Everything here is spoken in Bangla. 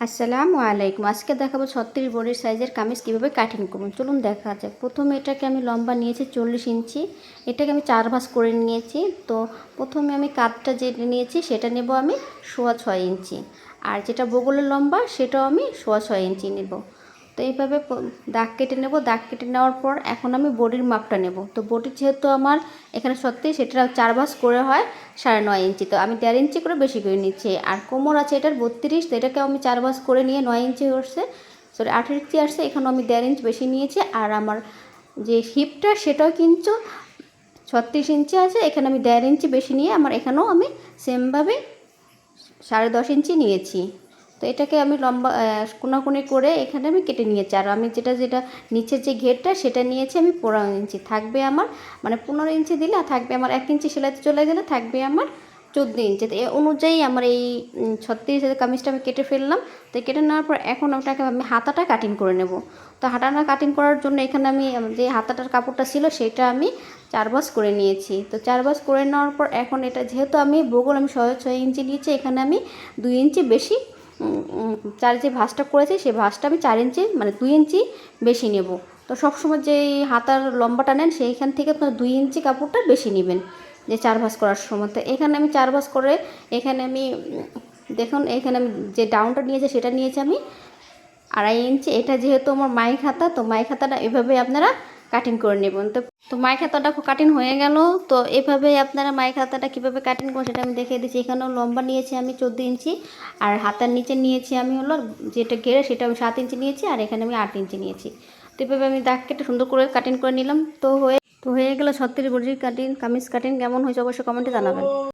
আসসালামু আলাইকুম। আজকে দেখাবো 36 বডির সাইজের কামিজ কীভাবে কাটিং করুন। চলুন দেখা যাক। প্রথমে এটাকে আমি লম্বা নিয়েছি 40 ইঞ্চি। এটাকে আমি 4 ভাঁজ করে নিয়েছি। তো প্রথমে আমি কাঁধটা যেটা নিয়েছি সেটা নেব আমি 6.25 ইঞ্চি, আর যেটা বগলের লম্বা সেটাও আমি 6.25 ইঞ্চি নেব। তো এইভাবে দাগ কেটে নেব। দাগ কেটে নেওয়ার পর এখন আমি বডির মাপটা নেব। তো বডি যেহেতু আমার এখানে 36, সেটা 4 ভাঁজ করে হয় 9.5 ইঞ্চি, তো আমি 1.5 ইঞ্চি করে বেশি করে নিচ্ছি। আর কোমর আছে এটার 32, তো এটাকে আমি 4 ভাঁজ করে নিয়ে 9 ইঞ্চি আসছে, সরি 18 ইঞ্চি আসছে। এখানে আমি 1.5 ইঞ্চি বেশি নিয়েছি। আর আমার যে হিপটা সেটাও কিন্তু 36 ইঞ্চি আছে, এখানে আমি 1.5 ইঞ্চি বেশি নিয়ে আমার এখানেও আমি সেমভাবে 10.5 ইঞ্চি নিয়েছি। তো এটাকে আমি লম্বা কোনাকুনি করে এখানে আমি কেটে নিয়েছি। আর আমি যেটা নিচের যে ঘেরটা সেটা নিয়েছি আমি 15 ইঞ্চি। থাকবে আমার, মানে 15 ইঞ্চি দিলে থাকবে আমার 1 ইঞ্চি সেলাইতে চলে গেলে থাকবে আমার 14 ইঞ্চি। তো এই অনুযায়ী আমার এই 36 কামিজটা আমি কেটে ফেললাম। তো কেটে নেওয়ার পর এখন ওটাকে আমি হাতাটা কাটিং করে নেব। তো হাতাটা কাটিং করার জন্য এখানে আমি যে হাতাটার কাপড়টা ছিল সেটা আমি 4 ভাঁজ করে নিয়েছি। তো 4 ভাঁজ করে নেওয়ার পর এখন এটা যেহেতু আমি বগল আমি 6.5 ইঞ্চি নিয়েছি, এখানে আমি 2 ইঞ্চি বেশি 4 যে ভাঁজটা করেছি সেই ভাঁজটা আমি 4 ইঞ্চি মানে 2 ইঞ্চি বেশি নেব। তো সবসময় যে হাতার লম্বাটা নেন সেইখান থেকে আপনার 2 ইঞ্চি কাপড়টা বেশি নেবেন যে 4 ভাঁজ করার সময়। তো এখানে আমি 4 ভাঁজ করে এখানে আমি দেখুন, এখানে আমি যে ডাউনটা নিয়েছি সেটা নিয়েছি আমি 2.5 ইঞ্চি। এটা যেহেতু আমার মাইক হাতা, তো মাইক হাতাটা এভাবে আপনারা কাটিং করে নেবেন। তো মাইক হাতাটা কাটিং হয়ে গেল। তো এভাবে আপনারা মাইক হাতাটা কীভাবে কাটিং করবেন সেটা আমি দেখিয়ে দিচ্ছি। এখানেও লম্বা নিয়েছি আমি 14 ইঞ্চি, আর হাতার নিচে নিয়েছি আমি হলো যেটা ঘেরে সেটা আমি 7 ইঞ্চি নিয়েছি, আর এখানে আমি 8 ইঞ্চি নিয়েছি। তো এভাবে আমি দাগ কেটে সুন্দর করে কাটিং করে নিলাম। তো হয়ে গেল 36 বডির কাটিং কামিজ কাটিং। কেমন হয়েছে অবশ্যই কমেন্টে জানাবেন।